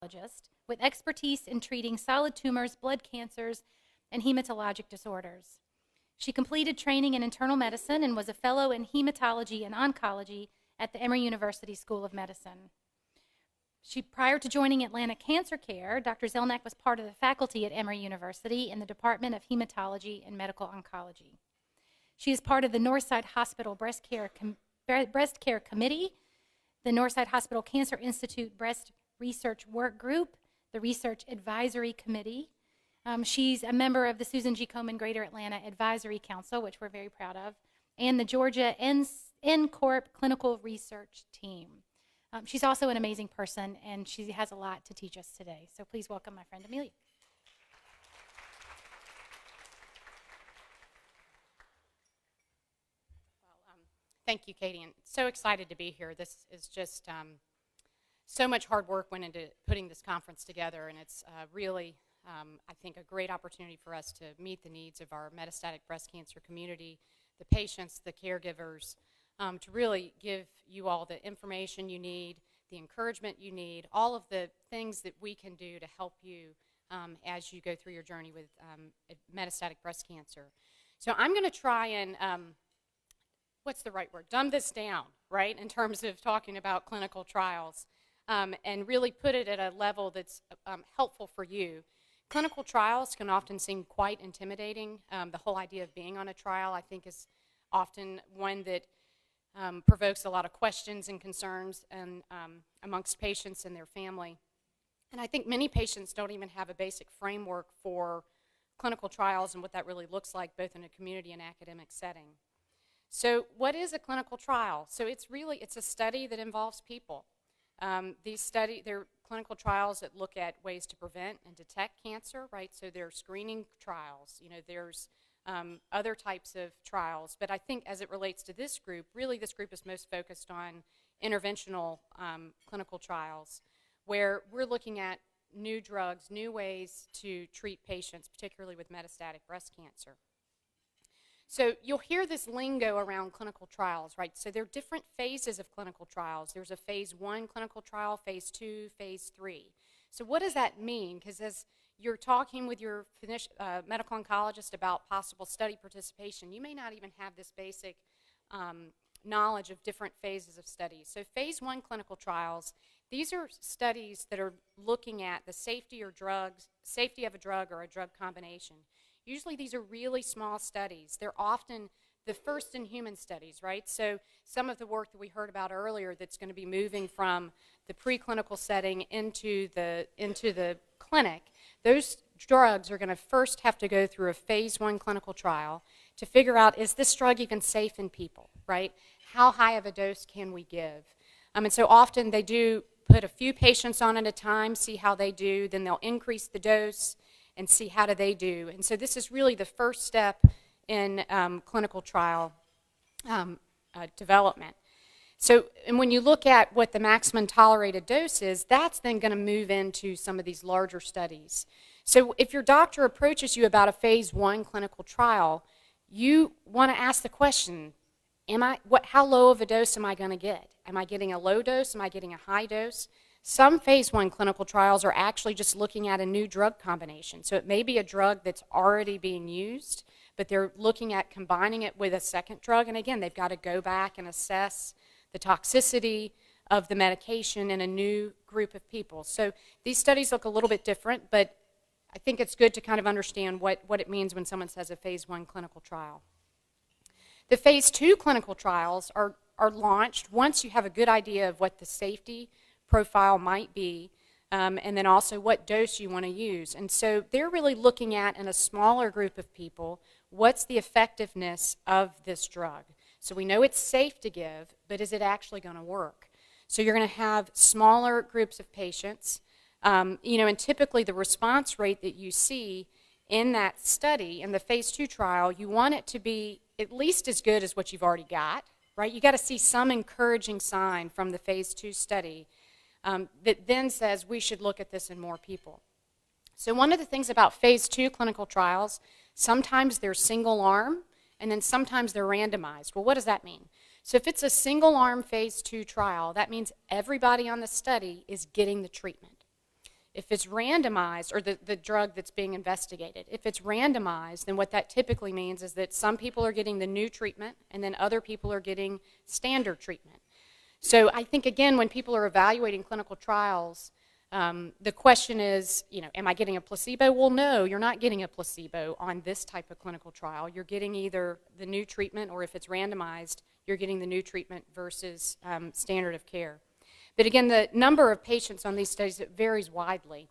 with expertise in treating solid tumors, blood cancers, and hematologic disorders. She completed training in internal medicine and was a fellow in hematology and oncology at the Emory University School of Medicine. Prior to joining Atlanta Cancer Care, Dr. Zelnick was part of the faculty at Emory University in the Department of Hematology and Medical Oncology. She is part of the Northside Hospital Breast Care Committee, the Northside Hospital Cancer Institute Breast Research Work Group, the Research Advisory Committee. She's a member of the Susan G. Komen Greater Atlanta Advisory Council, which we're very proud of, and the Georgia NCORP Clinical Research Team. She's also an amazing person, and she has a lot to teach us today. So please welcome my friend Amelia. Thank you, Katie, and so excited to be here. This is just so much hard work went into putting this conference together, and it's really, I think, a great opportunity for us to meet the needs of our metastatic breast cancer community, the patients, the caregivers, to really give you all the information you need, the encouragement you need, all of the things that we can do to help you as you go through your journey with metastatic breast cancer. So I'm going to try and what's the right word? Dumb this down, right, in terms of talking about clinical trials, and really put it at a level that's helpful for you. Clinical trials can often seem quite intimidating. The whole idea of being on a trial, I think, is often one that provokes a lot of questions and concerns and amongst patients and their family. And I think many patients don't even have a basic framework for clinical trials and what that really looks like, both in a community and academic setting. So what is a clinical trial? So it's a study that involves people. They're clinical trials that look at ways to prevent and detect cancer, right? So there are screening trials, there's other types of trials. But I think as it relates to this group, really this group is most focused on interventional clinical trials, where we're looking at new drugs, new ways to treat patients, particularly with metastatic breast cancer. So you'll hear this lingo around clinical trials, right? So there are different phases of clinical trials. There's a phase 1 clinical trial, phase 2, phase 3. So what does that mean? Because as you're talking with your medical oncologist about possible study participation, you may not even have this basic knowledge of different phases of studies. So phase 1 clinical trials, these are studies that are looking at the safety of a drug or a drug combination. Usually these are really small studies. They're often the first in human studies, right? So some of the work that we heard about earlier that's going to be moving from the preclinical setting into the clinic, those drugs are going to first have to go through a phase 1 clinical trial to figure out, is this drug even safe in people, right? How high of a dose can we give? And so often they do put a few patients on at a time, see how they do, then they'll increase the dose and see how do they do. And so this is really the first step in clinical trial development. So, and when you look at what the maximum tolerated dose is, that's then going to move into some of these larger studies. So if your doctor approaches you about a phase 1 clinical trial, you want to ask the question, how low of a dose am I going to get? Am I getting a low dose? Am I getting a high dose? Some phase 1 clinical trials are actually just looking at a new drug combination. So it may be a drug that's already being used, but they're looking at combining it with a second drug. And again, they've got to go back and assess the toxicity of the medication in a new group of people. So these studies look a little bit different, but I think it's good to kind of understand what it means when someone says a phase 1 clinical trial. The phase 2 clinical trials are launched once you have a good idea of what the safety profile might be, and then also what dose you want to use. And so they're really looking at, in a smaller group of people, what's the effectiveness of this drug. So we know it's safe to give, but is it actually going to work? So you're going to have smaller groups of patients, and typically the response rate that you see in that study, in the phase 2 trial, you want it to be at least as good as what you've already got, right? You got to see some encouraging sign from the phase 2 study that then says we should look at this in more people. So one of the things about phase 2 clinical trials, sometimes they're single arm, and then sometimes they're randomized. Well, what does that mean? So if it's a single arm phase 2 trial, that means everybody on the study is getting the treatment. If it's randomized, or the drug that's being investigated, if it's randomized, then what that typically means is that some people are getting the new treatment and then other people are getting standard treatment. So I think, again, when people are evaluating clinical trials, the question is, am I getting a placebo? Well, no, you're not getting a placebo on this type of clinical trial. You're getting either the new treatment, or if it's randomized, you're getting the new treatment versus standard of care. But again, the number of patients on these studies, it varies widely.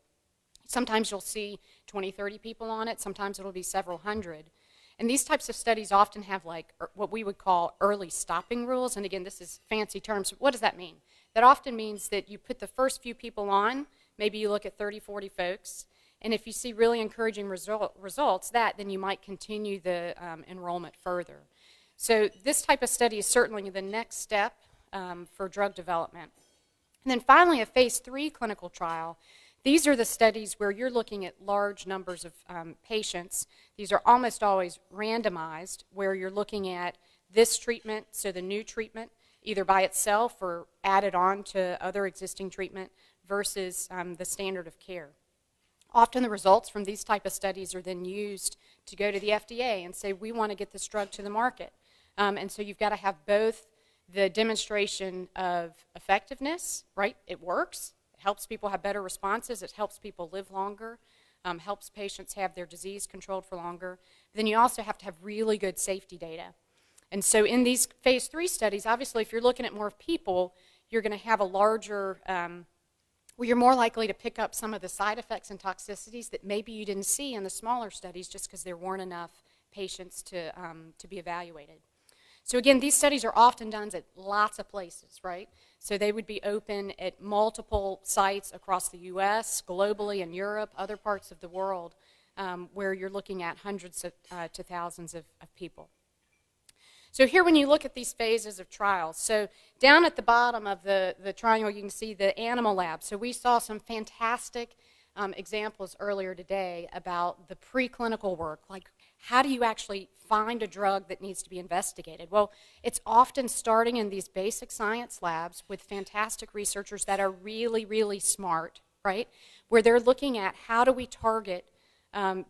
Sometimes you'll see 20, 30 people on it. Sometimes it'll be several hundred. And these types of studies often have what we would call early stopping rules. And again, this is fancy terms. What does that mean? That often means that you put the first few people on, maybe you look at 30, 40 folks, and if you see really encouraging results, then you might continue the enrollment further. So this type of study is certainly the next step for drug development. And then finally, a phase 3 clinical trial. These are the studies where you're looking at large numbers of patients. These are almost always randomized, where you're looking at this treatment, so the new treatment, either by itself or added on to other existing treatment, versus the standard of care. Often the results from these type of studies are then used to go to the FDA and say, we want to get this drug to the market. And so you've got to have both the demonstration of effectiveness, right? It works. It helps people have better responses. It helps people live longer. Helps patients have their disease controlled for longer. But then you also have to have really good safety data. And so in these phase 3 studies, obviously if you're looking at more people, you're going to have a larger, you're more likely to pick up some of the side effects and toxicities that maybe you didn't see in the smaller studies just because there weren't enough patients to be evaluated. So again, these studies are often done at lots of places, right? So they would be open at multiple sites across the US, globally in Europe, other parts of the world, where you're looking at hundreds to thousands of people. So here when you look at these phases of trials, so down at the bottom of the triangle you can see the animal lab. So we saw some fantastic examples earlier today about the preclinical work, like how do you actually find a drug that needs to be investigated? Well, it's often starting in these basic science labs with fantastic researchers that are really, really smart, right? Where they're looking at how do we target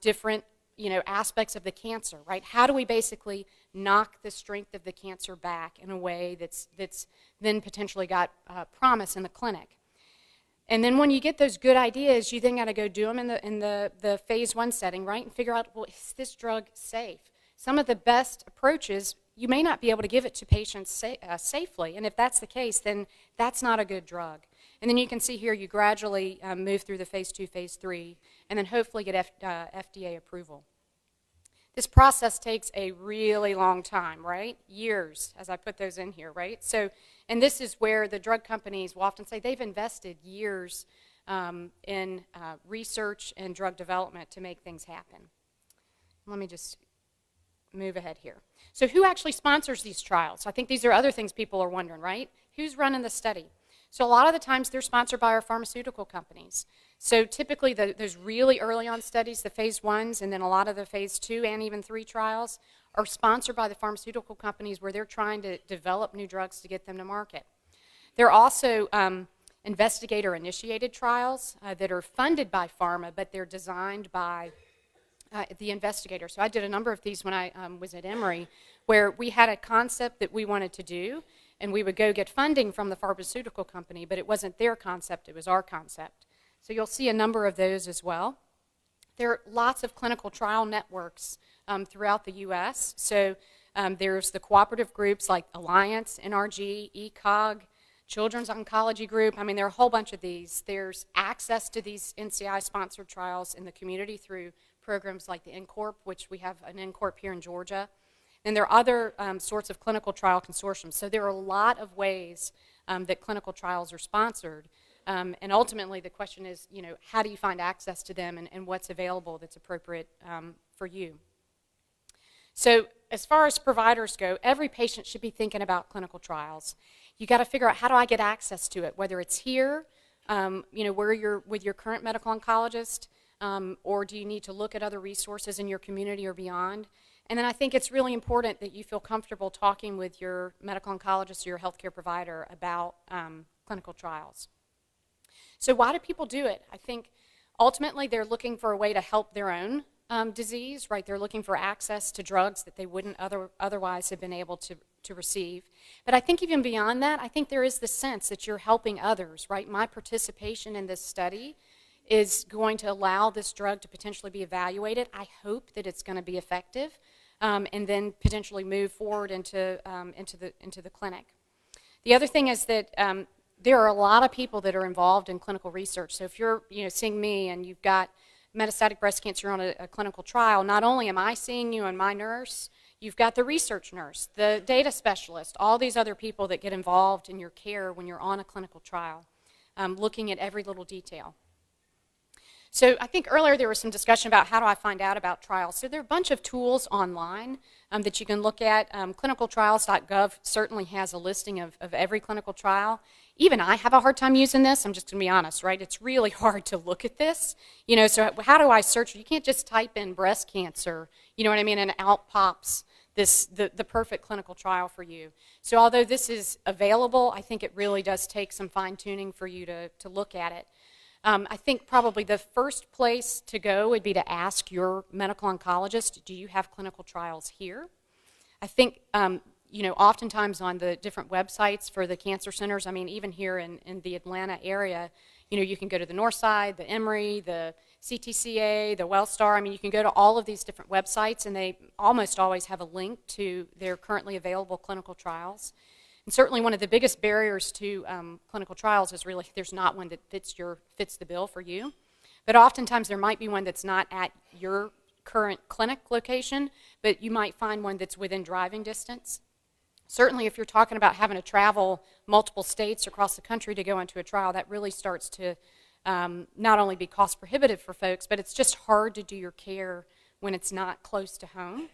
different aspects of the cancer, right? How do we basically knock the strength of the cancer back in a way that's then potentially got promise in the clinic? And then when you get those good ideas, you then got to go do them in the phase 1 setting, right? And figure out, well, is this drug safe? Some of the best approaches, you may not be able to give it to patients safely. And if that's the case, then that's not a good drug. And then you can see here you gradually move through the phase 2, phase 3, and then hopefully get FDA approval. This process takes a really long time, right? Years, as I put those in here, right? So, and this is where the drug companies will often say they've invested years in research and drug development to make things happen. Let me just move ahead here. So who actually sponsors these trials? I think these are other things people are wondering, right? Who's running the study? So a lot of the times they're sponsored by our pharmaceutical companies. So typically those really early on studies, the phase 1s, and then a lot of the phase 2 and even 3 trials are sponsored by the pharmaceutical companies where they're trying to develop new drugs to get them to market. There are also investigator-initiated trials that are funded by pharma, but they're designed by the investigator. So I did a number of these when I was at Emory, where we had a concept that we wanted to do, and we would go get funding from the pharmaceutical company, but it wasn't their concept, it was our concept. So you'll see a number of those as well. There are lots of clinical trial networks throughout the U.S. So there's the cooperative groups like Alliance, NRG, ECOG, Children's Oncology Group. I mean, there are a whole bunch of these. There's access to these NCI-sponsored trials in the community through programs like the NCORP, which we have an NCORP here in Georgia. And there are other sorts of clinical trial consortiums. So there are a lot of ways that clinical trials are sponsored. And ultimately, the question is, how do you find access to them and what's available that's appropriate for you? So as far as providers go, every patient should be thinking about clinical trials. You got to figure out, how do I get access to it? Whether it's here, where you're with your current medical oncologist, or do you need to look at other resources in your community or beyond? And then I think it's really important that you feel comfortable talking with your medical oncologist or your healthcare provider about clinical trials. So why do people do it? I think Ultimately, they're looking for a way to help their own disease, right? They're looking for access to drugs that they wouldn't otherwise have been able to receive. But I think even beyond that, I think there is the sense that you're helping others, right? My participation in this study is going to allow this drug to potentially be evaluated. I hope that it's going to be effective, and then potentially move forward into the clinic. The other thing is that there are a lot of people that are involved in clinical research. So if you're seeing me and you've got metastatic breast cancer on a clinical trial, not only am I seeing you and my nurse, you've got the research nurse, the data specialist, all these other people that get involved in your care when you're on a clinical trial, looking at every little detail. So I think earlier there was some discussion about how do I find out about trials. So there are a bunch of tools online that you can look at. Clinicaltrials.gov certainly has a listing of every clinical trial. Even I have a hard time using this. I'm just going to be honest, right? It's really hard to look at this. So how do I search? You can't just type in breast cancer, you know what I mean, and out pops the perfect clinical trial for you. So although this is available, I think it really does take some fine-tuning for you to look at it. I think probably the first place to go would be to ask your medical oncologist, do you have clinical trials here? I think, oftentimes on the different websites for the cancer centers, I mean, even here in the Atlanta area, you can go to the Northside, the Emory, the CTCA, the Wellstar. I mean, you can go to all of these different websites, and they almost always have a link to their currently available clinical trials. And certainly one of the biggest barriers to clinical trials is really there's not one that fits the bill for you. But oftentimes there might be one that's not at your current clinic location, but you might find one that's within driving distance. Certainly if you're talking about having to travel multiple states across the country to go into a trial, that really starts to not only be cost prohibitive for folks, but it's just hard to do your care when it's not close to home.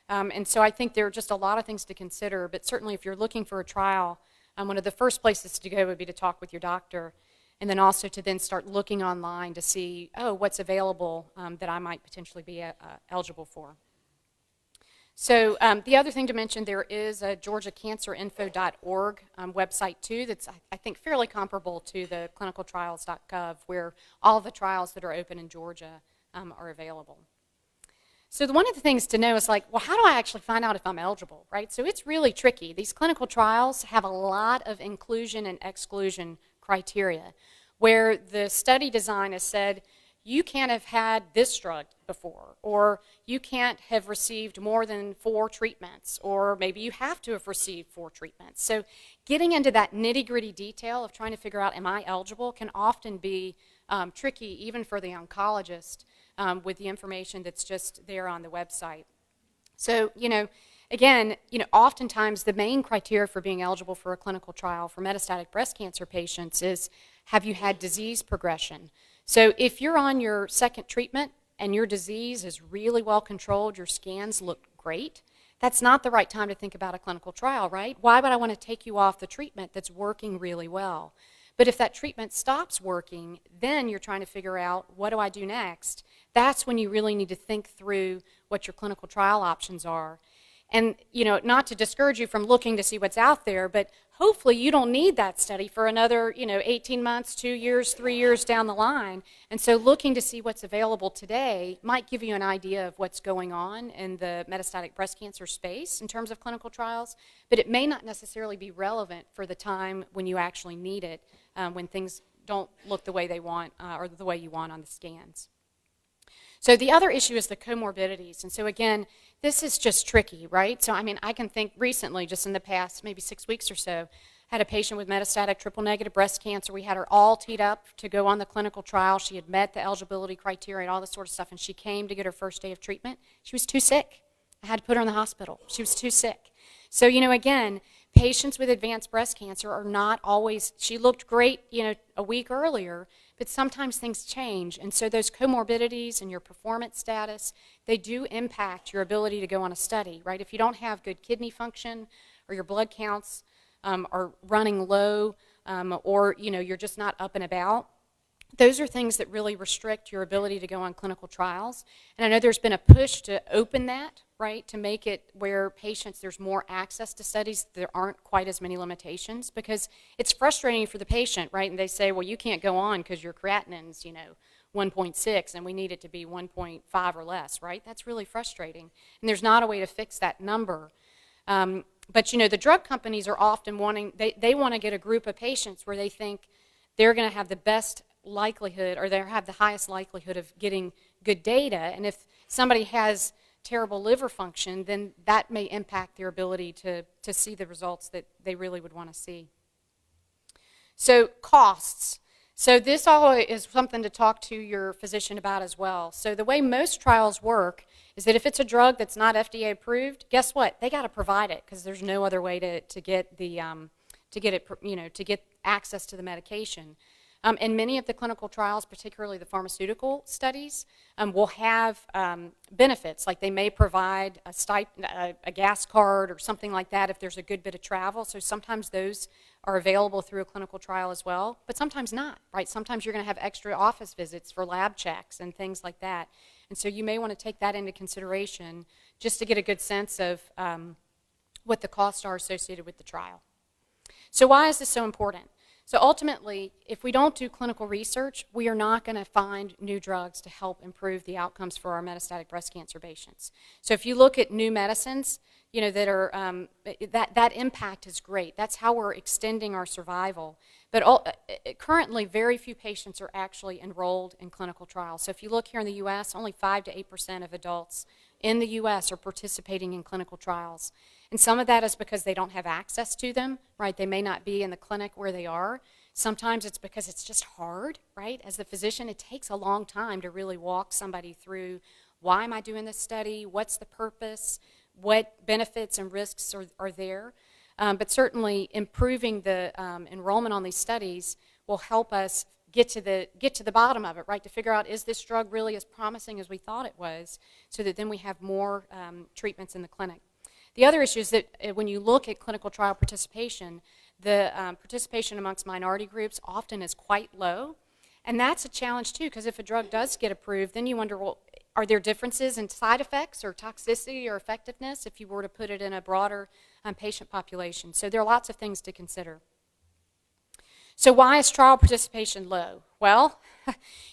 And so I think there are just a lot of things to consider, but certainly if you're looking for a trial, one of the first places to go would be to talk with your doctor, and then also to then start looking online to see, what's available that I might potentially be eligible for. So the other thing to mention, there is a georgiacancerinfo.org website too that's, I think, fairly comparable to the clinicaltrials.gov, where all the trials that are open in Georgia are available. So one of the things to know is how do I actually find out if I'm eligible, right? So it's really tricky. These clinical trials have a lot of inclusion and exclusion criteria, where the study design has said, you can't have had this drug before, or you can't have received more than 4 treatments, or maybe you have to have received 4 treatments. So getting into that nitty-gritty detail of trying to figure out, am I eligible, can often be tricky even for the oncologist with the information that's just there on the website. So, again, oftentimes the main criteria for being eligible for a clinical trial for metastatic breast cancer patients is, have you had disease progression? So if you're on your second treatment and your disease is really well controlled, your scans look great, that's not the right time to think about a clinical trial, right? Why would I want to take you off the treatment that's working really well? But if that treatment stops working, then you're trying to figure out, what do I do next? That's when you really need to think through what your clinical trial options are. And, not to discourage you from looking to see what's out there, but hopefully you don't need that study for another, 18 months, 2 years, 3 years down the line. And so looking to see what's available today might give you an idea of what's going on in the metastatic breast cancer space in terms of clinical trials, but it may not necessarily be relevant for the time when you actually need it, when things don't look the way they want or the way you want on the scans. So the other issue is the comorbidities. And so again, this is just tricky, right? So I can think recently, just in the past maybe 6 weeks or so, had a patient with metastatic triple-negative breast cancer. We had her all teed up to go on the clinical trial. She had met the eligibility criteria and all this sort of stuff, and she came to get her first day of treatment. She was too sick. I had to put her in the hospital. She was too sick. So, again, patients with advanced breast cancer are not always, she looked great, a week earlier, but sometimes things change. And so those comorbidities and your performance status, they do impact your ability to go on a study, right? If you don't have good kidney function, or your blood counts are running low, or you're just not up and about, those are things that really restrict your ability to go on clinical trials. And I know there's been a push to open that, right, to make it where patients, there's more access to studies, there aren't quite as many limitations, because it's frustrating for the patient, right? And they say, well, you can't go on because your creatinine's, 1.6 and we need it to be 1.5 or less, right? That's really frustrating. And there's not a way to fix that number. But, you know, the drug companies are often wanting, they want to get a group of patients where they think they're going to have the best likelihood, or they have the highest likelihood of getting good data. And if somebody has terrible liver function, then that may impact their ability to see the results that they really would want to see. So costs. So this all is something to talk to your physician about as well. So the way most trials work is that if it's a drug that's not FDA approved, guess what? They got to provide it because there's no other way to get the to get access to the medication. And many of the clinical trials, particularly the pharmaceutical studies, will have benefits, like they may provide a gas card or something like that if there's a good bit of travel. So sometimes those are available through a clinical trial as well, but sometimes not, right? Sometimes you're going to have extra office visits for lab checks and things like that. And so you may want to take that into consideration just to get a good sense of what the costs are associated with the trial. So why is this so important? So ultimately, if we don't do clinical research, we are not going to find new drugs to help improve the outcomes for our metastatic breast cancer patients. So if you look at new medicines, you know, that are that impact is great. That's how we're extending our survival. But currently, very few patients are actually enrolled in clinical trials. So if you look here in the U.S., only 5 to 8% of adults in the U.S. are participating in clinical trials. And some of that is because they don't have access to them, right? They may not be in the clinic where they are. Sometimes it's because it's just hard, right? As the physician, it takes a long time to really walk somebody through, why am I doing this study? What's the purpose? What benefits and risks are there? But certainly improving the enrollment on these studies will help us get to the bottom of it, right? To figure out, is this drug really as promising as we thought it was, so that then we have more treatments in the clinic. The other issue is that when you look at clinical trial participation, the participation amongst minority groups often is quite low. And that's a challenge too, because if a drug does get approved, then you wonder, well, are there differences in side effects or toxicity or effectiveness if you were to put it in a broader patient population? So there are lots of things to consider. So why is trial participation low? Well,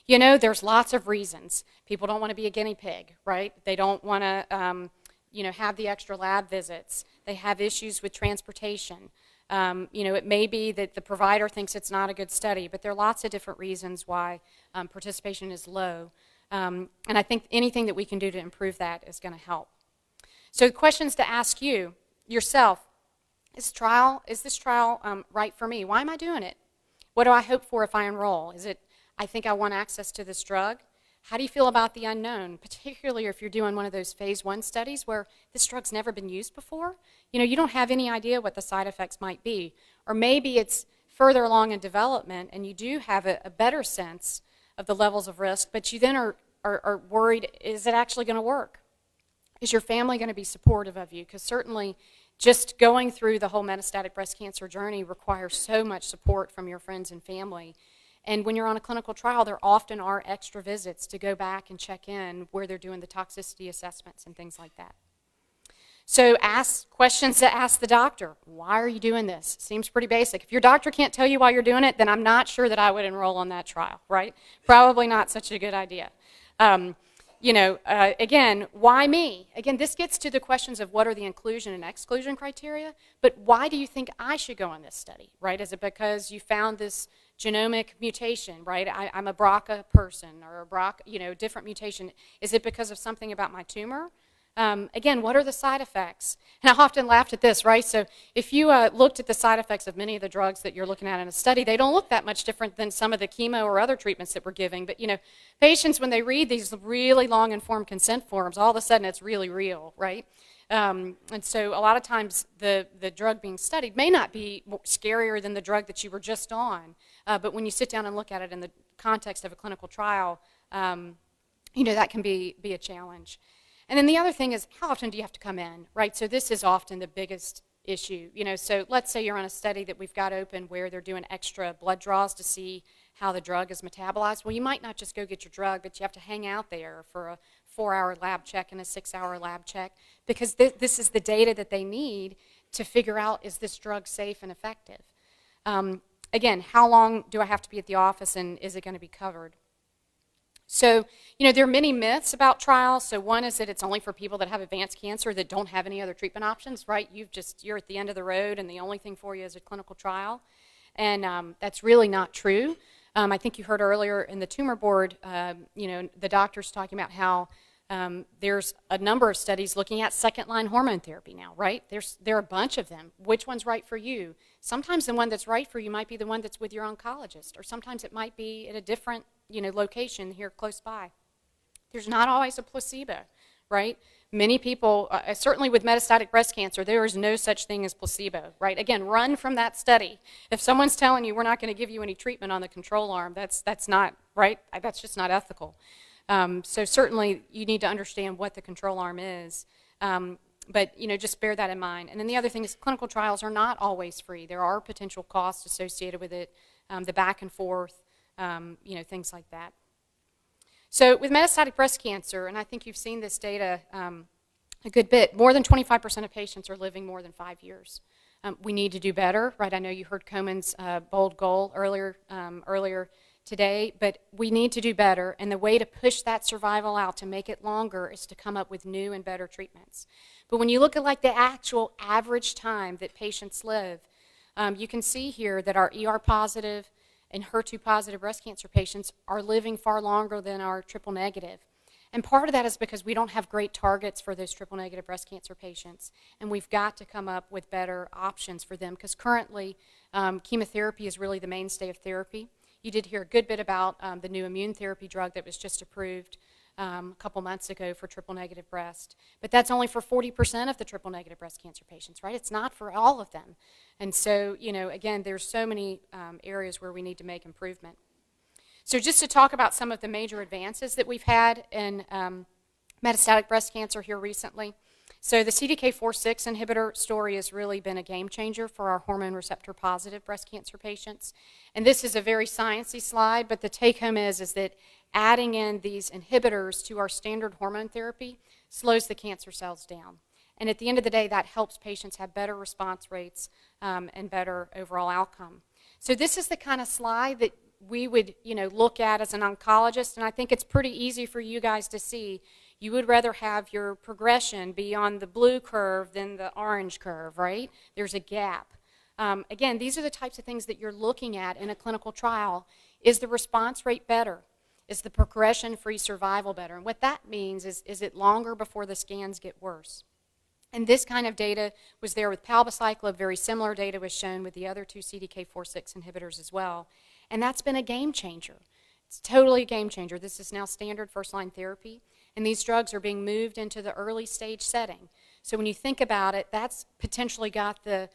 you know, there's lots of reasons. People don't want to be a guinea pig, right? They don't want to have the extra lab visits. They have issues with transportation. It may be that the provider thinks it's not a good study, but there are lots of different reasons why participation is low. And I think anything that we can do to improve that is going to help. So questions to ask yourself, is this trial right for me? Why am I doing it? What do I hope for if I enroll? Is it, I think I want access to this drug? How do you feel about the unknown, particularly if you're doing one of those phase 1 studies where this drug's never been used before? You know, you don't have any idea what the side effects might be. Or maybe it's further along in development and you do have a better sense of the levels of risk, but you then are worried, is it actually going to work? Is your family going to be supportive of you? Because certainly just going through the whole metastatic breast cancer journey requires so much support from your friends and family. And when you're on a clinical trial, there often are extra visits to go back and check in where they're doing the toxicity assessments and things like that. So ask questions to ask the doctor. Why are you doing this? Seems pretty basic. If your doctor can't tell you why you're doing it, then I'm not sure that I would enroll on that trial, right? Probably not such a good idea. Again, why me? Again, this gets to the questions of what are the inclusion and exclusion criteria, but why do you think I should go on this study, right? Is it because you found this genomic mutation, right? I'm a BRCA person or a BRCA, different mutation. Is it because of something about my tumor? Again, what are the side effects? And I often laughed at this, right? So if you looked at the side effects of many of the drugs that you're looking at in a study, they don't look that much different than some of the chemo or other treatments that we're giving. But, patients, when they read these really long informed consent forms, all of a sudden it's really real, right? And so a lot of times the drug being studied may not be scarier than the drug that you were just on. But when you sit down and look at it in the context of a clinical trial, that can be a challenge. And then the other thing is, how often do you have to come in, right? So this is often the biggest issue. So let's say you're on a study that we've got open where they're doing extra blood draws to see how the drug is metabolized. Well, you might not just go get your drug, but you have to hang out there for a 4-hour lab check and a 6-hour lab check because this is the data that they need to figure out, is this drug safe and effective? Again, how long do I have to be at the office and is it going to be covered? So, there are many myths about trials. So one is that it's only for people that have advanced cancer that don't have any other treatment options, right? You're at the end of the road, and the only thing for you is a clinical trial. And that's really not true. I think you heard earlier in the tumor board, the doctors talking about how there's a number of studies looking at second-line hormone therapy now, right? There are a bunch of them. Which one's right for you? Sometimes the one that's right for you might be the one that's with your oncologist, or sometimes it might be at a different, location here close by. There's not always a placebo, right? Many people, certainly with metastatic breast cancer, there is no such thing as placebo, right? Again, run from that study. If someone's telling you we're not going to give you any treatment on the control arm, that's not, right? That's just not ethical. So certainly you need to understand what the control arm is, but just bear that in mind. And then the other thing is clinical trials are not always free. There are potential costs associated with it, the back and forth, things like that. So with metastatic breast cancer, and I think you've seen this data a good bit, more than 25% of patients are living more than 5 years. We need to do better, right? I know you heard Komen's bold goal earlier today, but we need to do better, and the way to push that survival out to make it longer is to come up with new and better treatments. But when you look at like the actual average time that patients live, you can see here that our ER positive and HER2 positive breast cancer patients are living far longer than our triple negative. And part of that is because we don't have great targets for those triple negative breast cancer patients, and we've got to come up with better options for them, because currently chemotherapy is really the mainstay of therapy. You did hear a good bit about the new immune therapy drug that was just approved a couple months ago for triple negative breast. But that's only for 40% of the triple negative breast cancer patients, right? It's not for all of them. And so, again, there's so many areas where we need to make improvement. So just to talk about some of the major advances that we've had in metastatic breast cancer here recently. So the CDK4/6 inhibitor story has really been a game changer for our hormone receptor positive breast cancer patients. And this is a very sciencey slide, but the take home is that adding in these inhibitors to our standard hormone therapy slows the cancer cells down. And at the end of the day, that helps patients have better response rates and better overall outcome. So this is the kind of slide that we would look at as an oncologist, and I think it's pretty easy for you guys to see. You would rather have your progression be on the blue curve than the orange curve, right? There's a gap. Again, these are the types of things that you're looking at in a clinical trial. Is the response rate better? Is the progression-free survival better? And what that means is it longer before the scans get worse? And this kind of data was there with palbociclib. Very similar data was shown with the other two CDK4/6 inhibitors as well. And that's been a game changer. It's totally a game changer. This is now standard first-line therapy. And these drugs are being moved into the early stage setting. So when you think about it, that's potentially got the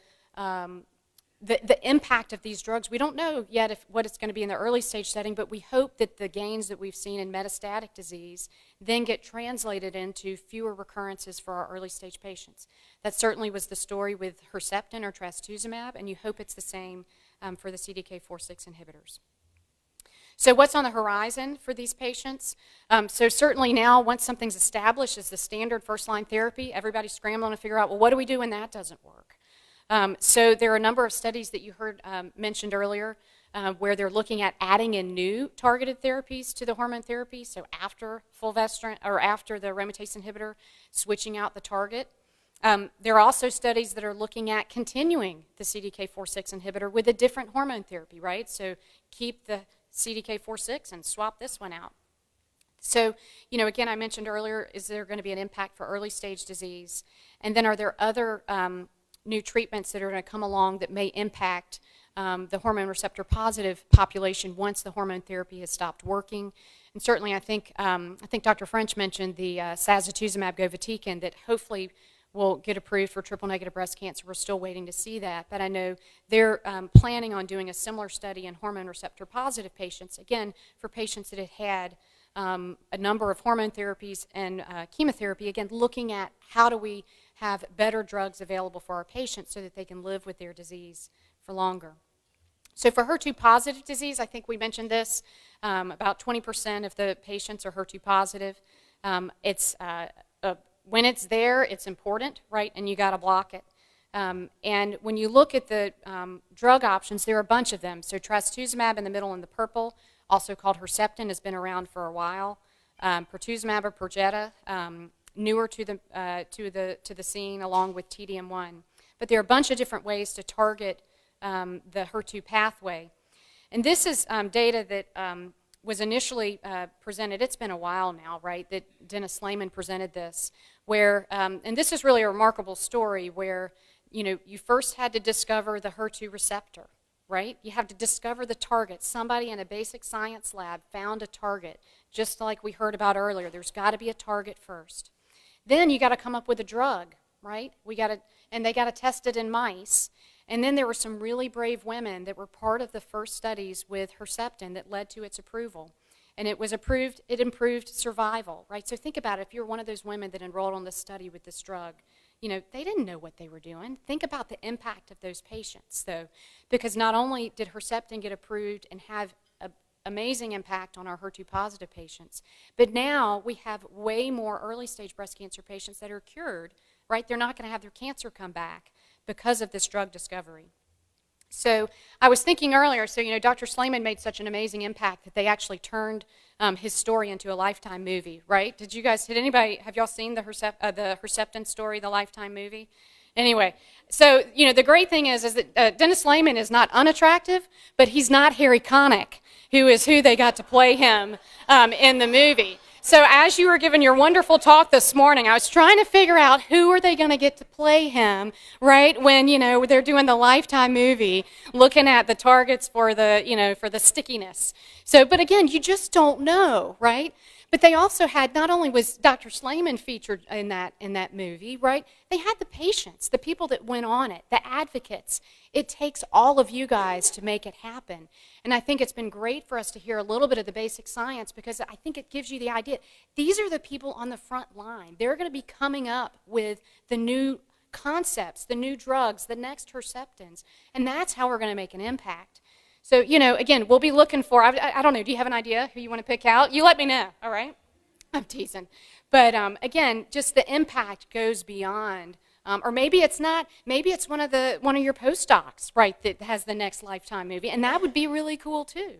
impact of these drugs. We don't know yet what it's going to be in the early stage setting, but we hope that the gains that we've seen in metastatic disease then get translated into fewer recurrences for our early stage patients. That certainly was the story with Herceptin or trastuzumab, and you hope it's the same for the CDK4/6 inhibitors. So what's on the horizon for these patients? So certainly now, once something's established as the standard first-line therapy, everybody's scrambling to figure out, well, what do we do when that doesn't work? So there are a number of studies that you heard mentioned earlier where they're looking at adding in new targeted therapies to the hormone therapy. So after fulvestrant or after the aromatase inhibitor, switching out the target. There are also studies that are looking at continuing the CDK4/6 inhibitor with a different hormone therapy, right? So keep the CDK4/6 and swap this one out. So, again, I mentioned earlier, is there going to be an impact for early stage disease? And then are there other new treatments that are going to come along that may impact the hormone receptor positive population once the hormone therapy has stopped working? And certainly I think Dr. French mentioned the sacituzumab govitecan that hopefully will get approved for triple negative breast cancer. We're still waiting to see that, but I know they're planning on doing a similar study in hormone receptor positive patients, again, for patients that had a number of hormone therapies and chemotherapy, again, looking at how do we have better drugs available for our patients so that they can live with their disease for longer. So for HER2 positive disease, I think we mentioned this, about 20% of the patients are HER2 positive. When it's there, it's important, right? And you got to block it. And when you look at the drug options, there are a bunch of them. So trastuzumab in the middle in the purple also called Herceptin, has been around for a while. Pertuzumab or Perjeta, newer to the scene, along with TDM1. But there are a bunch of different ways to target the HER2 pathway. And this is data that was initially presented. It's been a while now, right, that Dennis Lehman presented this, where, and this is really a remarkable story where, you first had to discover the HER2 receptor, right? You have to discover the target. Somebody in a basic science lab found a target, just like we heard about earlier. There's got to be a target first. Then you got to come up with a drug, right? And they got to test it in mice. And then there were some really brave women that were part of the first studies with Herceptin that led to its approval. And it was approved, it improved survival, right? So think about it, if you're one of those women that enrolled on this study with this drug, they didn't know what they were doing. Think about the impact of those patients, though, because not only did Herceptin get approved and have an amazing impact on our HER2 positive patients, but now we have way more early stage breast cancer patients that are cured, right? They're not going to have their cancer come back because of this drug discovery. So I was thinking earlier, Dr. Slayman made such an amazing impact that they actually turned his story into a Lifetime movie, right? Have y'all seen the Herceptin story, the Lifetime movie? Anyway, so, the great thing is that Dennis Lehman is not unattractive, but he's not Harry Connick, who they got to play him in the movie. So as you were giving your wonderful talk this morning, I was trying to figure out who are they going to get to play him, right, when, they're doing the Lifetime movie, looking at the targets for the, for the stickiness. So, but again, you just don't know, right? But they also had, not only was Dr. Slayman featured in that movie, right? They had the patients, the people that went on it, the advocates. It takes all of you guys to make it happen. And I think it's been great for us to hear a little bit of the basic science because I think it gives you the idea. These are the people on the front line. They're going to be coming up with the new concepts, the new drugs, the next Herceptins. And that's how we're going to make an impact. So, again, we'll be looking for, I don't know, do you have an idea who you want to pick out? You let me know, all right? I'm teasing. But, again, just the impact goes beyond, or maybe it's not, maybe it's one of your postdocs, right, that has the next Lifetime movie, and that would be really cool, too.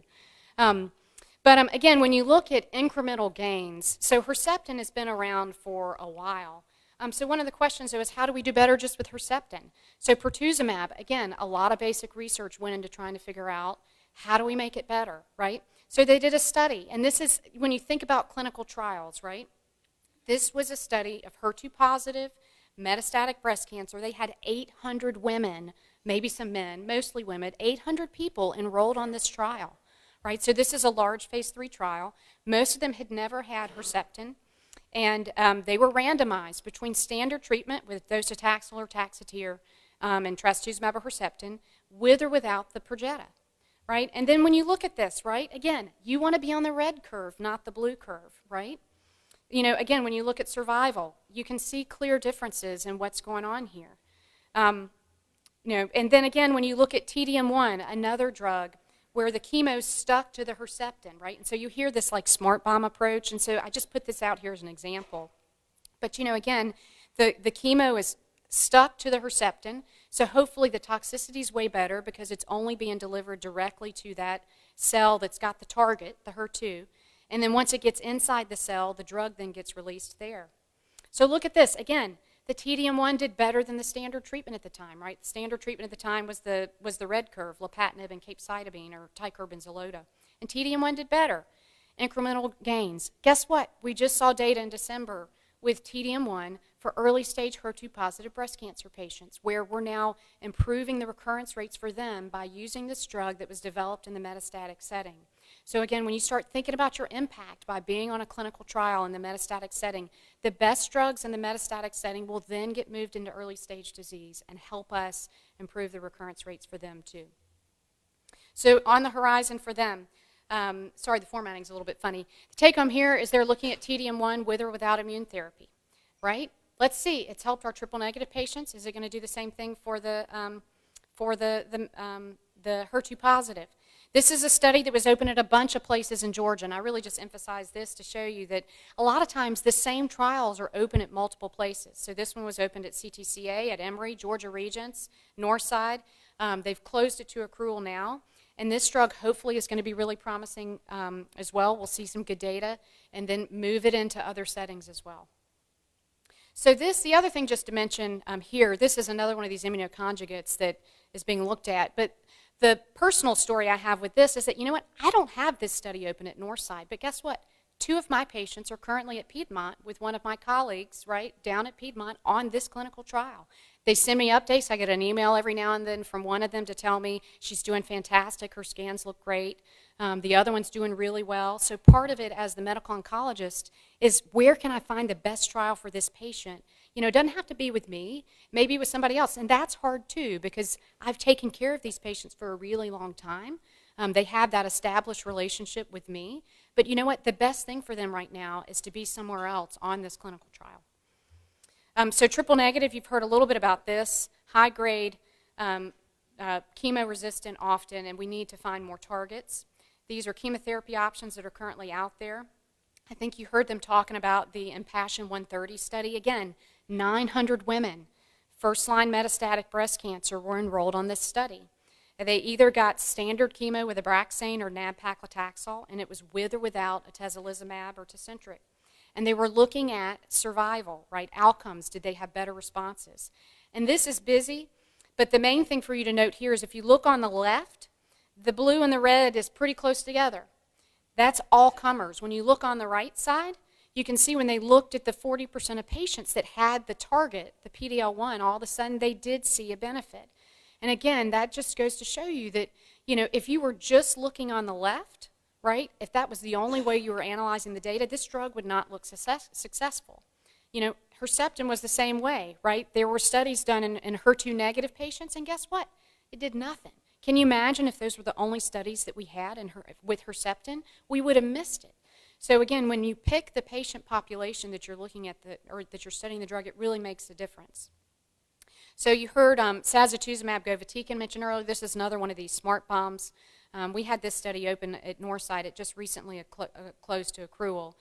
But, again, when you look at incremental gains, so Herceptin has been around for a while. So one of the questions is, how do we do better just with Herceptin? So pertuzumab, again, a lot of basic research went into trying to figure out how do we make it better, right? So they did a study, and this is, when you think about clinical trials, right? This was a study of HER2 positive metastatic breast cancer. They had 800 women, maybe some men, mostly women, 800 people enrolled on this trial, right? So this is a large phase 3 trial. Most of them had never had Herceptin. And they were randomized between standard treatment with docetaxel or Taxotere and trastuzumab or Herceptin, with or without the Perjeta, right? And then when you look at this, right, again, you want to be on the red curve, not the blue curve, right? Again, when you look at survival, you can see clear differences in what's going on here. And then again, when you look at TDM1, another drug, where the chemo stuck to the Herceptin, right? And so you hear this like smart bomb approach, and so I just put this out here as an example. But again, the chemo is stuck to the Herceptin, so hopefully the toxicity is way better because it's only being delivered directly to that cell that's got the target, the HER2, and then once it gets inside the cell, the drug then gets released there. So look at this, again, the TDM1 did better than the standard treatment at the time, right? The standard treatment at the time was the red curve, lapatinib and capecitabine or ticarbenzolota. And TDM1 did better. Incremental gains. Guess what? We just saw data in December with TDM1 for early stage HER2 positive breast cancer patients, where we're now improving the recurrence rates for them by using this drug that was developed in the metastatic setting. So again, when you start thinking about your impact by being on a clinical trial in the metastatic setting, the best drugs in the metastatic setting will then get moved into early stage disease and help us improve the recurrence rates for them too. So on the horizon for them, sorry, the formatting's a little bit funny. The take home here is they're looking at TDM1 with or without immune therapy, right? Let's see, it's helped our triple negative patients. Is it going to do the same thing for the HER2 positive? This is a study that was open at a bunch of places in Georgia, and I really just emphasize this to show you that a lot of times the same trials are open at multiple places. So this one was opened at CTCA, at Emory, Georgia Regents, Northside. They've closed it to accrual now. And this drug hopefully is going to be really promising as well. We'll see some good data and then move it into other settings as well. So the other thing just to mention here, this is another one of these immunoconjugates that is being looked at. But the personal story I have with this is that, you know what, I don't have this study open at Northside, but guess what? 2 of my patients are currently at Piedmont with one of my colleagues, right, down at Piedmont on this clinical trial. They send me updates. I get an email every now and then from one of them to tell me she's doing fantastic, her scans look great. The other one's doing really well. So part of it as the medical oncologist is where can I find the best trial for this patient? You know, it doesn't have to be with me, maybe with somebody else. And that's hard too because I've taken care of these patients for a really long time. They have that established relationship with me. But you know what? The best thing for them right now is to be somewhere else on this clinical trial. So triple negative, you've heard a little bit about this. High grade, chemo resistant often, and we need to find more targets. These are chemotherapy options that are currently out there. I think you heard them talking about the Impassion 130 study. Again, 900 women, first-line metastatic breast cancer, were enrolled on this study. They either got standard chemo with Abraxane or nab-paclitaxel, and it was with or without atezolizumab or Tecentriq. And they were looking at survival, right, outcomes. Did they have better responses? And this is busy, but the main thing for you to note here is if you look on the left, the blue and the red is pretty close together. That's all comers. When you look on the right side, you can see when they looked at the 40% of patients that had the target, the PD-L1, all of a sudden they did see a benefit. And again, that just goes to show you that, you know, if you were just looking on the left, right, if that was the only way you were analyzing the data, this drug would not look successful. You know, Herceptin was the same way, right? There were studies done in HER2-negative patients, and guess what? It did nothing. Can you imagine if those were the only studies that we had with Herceptin? We would have missed it. So again, when you pick the patient population that you're looking at, or that you're studying the drug, it really makes a difference. So you heard sacituzumab govitecan mentioned earlier. This is another one of these smart bombs. We had this study open at Northside. It just recently closed to accrual.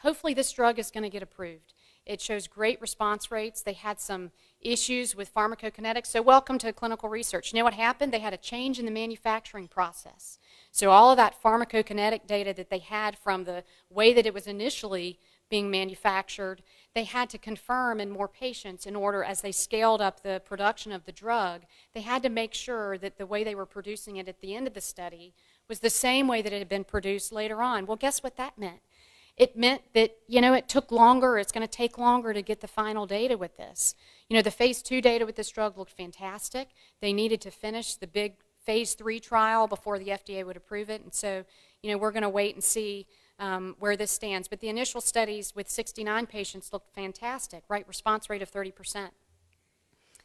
Hopefully this drug is going to get approved. It shows great response rates. They had some issues with pharmacokinetics. So welcome to clinical research. You know what happened? They had a change in the manufacturing process. So all of that pharmacokinetic data that they had from the way that it was initially being manufactured, they had to confirm in more patients in order, as they scaled up the production of the drug, they had to make sure that the way they were producing it at the end of the study was the same way that it had been produced later on. Well, guess what that meant? It meant that, you know, it took longer, it's going to take longer to get the final data with this. You know, the phase 2 data with this drug looked fantastic. They needed to finish the big phase 3 trial before the FDA would approve it, and so, you know, we're going to wait and see where this stands. But the initial studies with 69 patients looked fantastic, right? Response rate of 30%.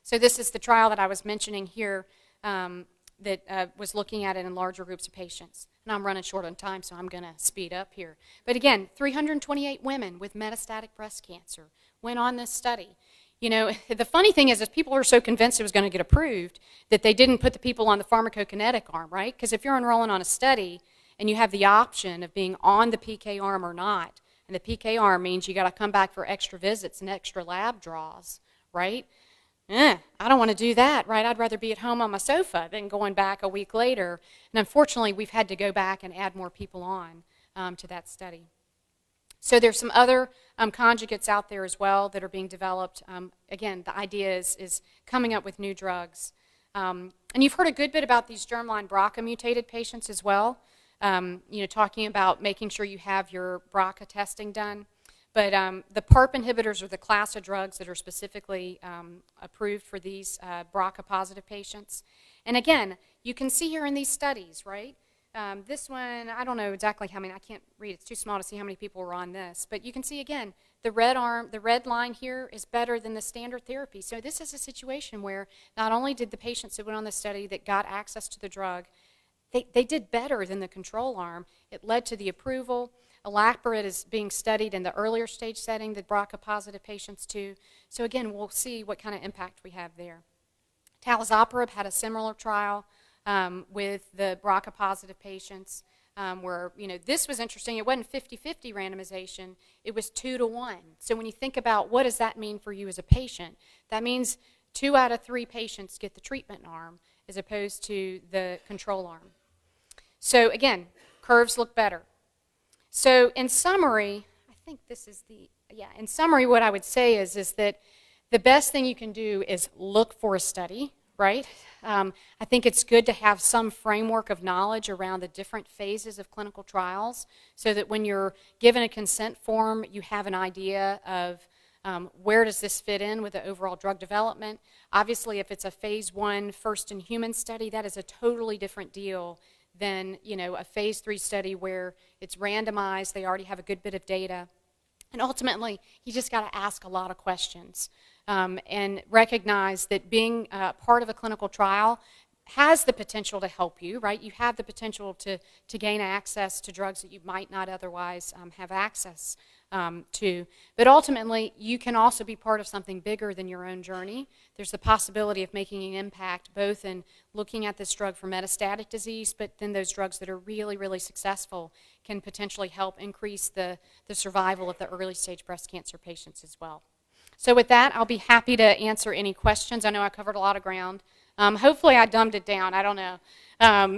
So this is the trial that I was mentioning here that was looking at it in larger groups of patients. And I'm running short on time, so I'm going to speed up here. But again, 328 women with metastatic breast cancer went on this study. You know, the funny thing is people were so convinced it was going to get approved that they didn't put the people on the pharmacokinetic arm, right? Because if you're enrolling on a study and you have the option of being on the PK arm or not, and the PK arm means you got to come back for extra visits and extra lab draws, right? I don't want to do that, right? I'd rather be at home on my sofa than going back a week later. And unfortunately, we've had to go back and add more people on to that study. So there's some other conjugates out there as well that are being developed. Again, the idea is coming up with new drugs. And you've heard a good bit about these germline BRCA mutated patients as well. You know, talking about making sure you have your BRCA testing done. But the PARP inhibitors are the class of drugs that are specifically approved for these BRCA-positive patients. And again, you can see here in these studies, right? This one, I don't know exactly how many. I can't read. It's too small to see how many people were on this. But you can see, again, the red line here is better than the standard therapy. So this is a situation where not only did the patients that went on the study that got access to the drug, they did better than the control arm. It led to the approval. Olaparib is being studied in the earlier stage setting, the BRCA-positive patients too. So again, we'll see what kind of impact we have there. Talazoparib had a similar trial with the BRCA-positive patients where, you know, this was interesting. It wasn't 50-50 randomization. It was 2-to-1. So when you think about what does that mean for you as a patient, that means 2 out of 3 patients get the treatment arm, as opposed to the control arm. So again, curves look better. So in summary, I think this is in summary what I would say is that the best thing you can do is look for a study, right? I think it's good to have some framework of knowledge around the different phases of clinical trials so that when you're given a consent form, you have an idea of where does this fit in with the overall drug development. Obviously, if it's a phase 1 first-in-human study, that is a totally different deal than a phase 3 study where it's randomized, they already have a good bit of data. And ultimately, you just got to ask a lot of questions and recognize that being part of a clinical trial has the potential to help you, right? You have the potential to gain access to drugs that you might not otherwise have access to. But ultimately, you can also be part of something bigger than your own journey. There's the possibility of making an impact both in looking at this drug for metastatic disease, but then those drugs that are really, really successful can potentially help increase the survival of the early stage breast cancer patients as well. So with that, I'll be happy to answer any questions. I know I covered a lot of ground. Hopefully I dumbed it down. I don't know.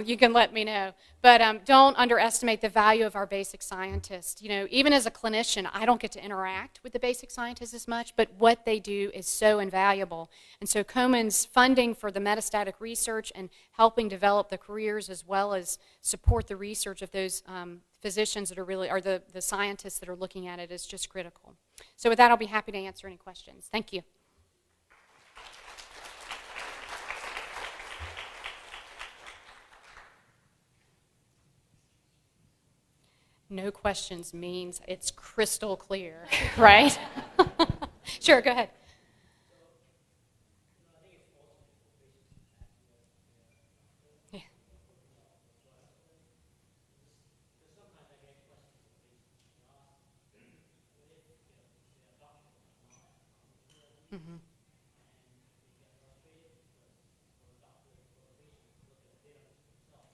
You can let me know. But don't underestimate the value of our basic scientists. Even as a clinician, I don't get to interact with the basic scientists as much, but what they do is so invaluable. And so Komen's funding for the metastatic research and helping develop the careers as well as support the research of those physicians that are really, or the scientists that are looking at it is just critical. So with that, I'll be happy to answer any questions. Thank you. No questions means it's crystal clear, right? Sure, go ahead. Yeah. Mm-hmm.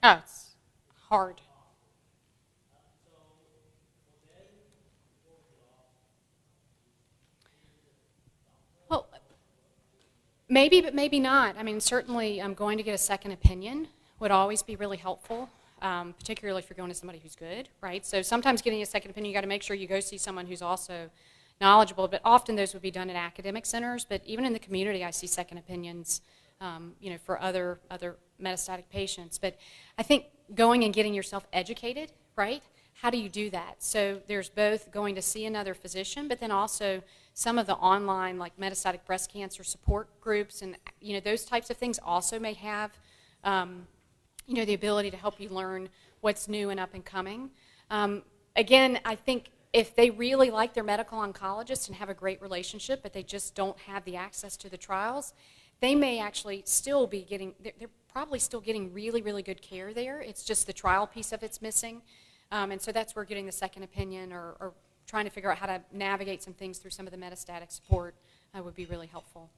Oh, it's hard. Well, maybe, but maybe not. I mean, certainly going to get a second opinion would always be really helpful, particularly if you're going to somebody who's good, right? So sometimes getting a second opinion, you got to make sure you go see someone who's also knowledgeable, but often those would be done at academic centers, but even in the community I see second opinions for other metastatic patients. But I think going and getting yourself educated, right? How do you do that? So there's both going to see another physician, but then also some of the online like metastatic breast cancer support groups and those types of things also may have the ability to help you learn what's new and up and coming. Again, I think if they really like their medical oncologist and have a great relationship, but they just don't have the access to the trials, they may actually still be getting, they're probably still getting really, really good care there. It's just the trial piece of it's missing. And so that's where getting the second opinion or trying to figure out how to navigate some things through some of the metastatic support would be really helpful.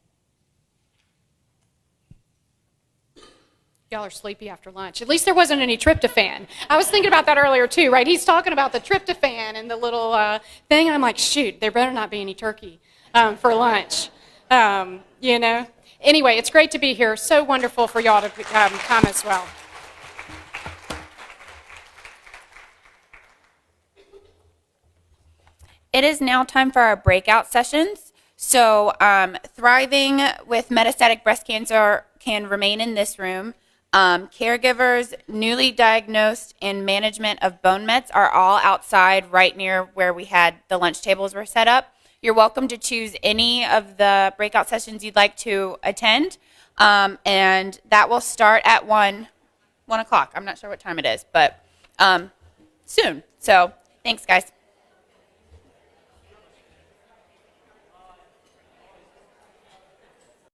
Y'all are sleepy after lunch. At least there wasn't any tryptophan. I was thinking about that earlier too, right? He's talking about the tryptophan and the little thing, and I'm like, shoot, there better not be any turkey for lunch, Anyway, it's great to be here. So wonderful for y'all to come as well. It is now time for our breakout sessions. So thriving with metastatic breast cancer can remain in this room. Caregivers, newly diagnosed, and management of bone mets are all outside right near where we had the lunch tables were set up. You're welcome to choose any of the breakout sessions you'd like to attend. And that will start at 1 o'clock. I'm not sure what time it is, but soon. So thanks, guys.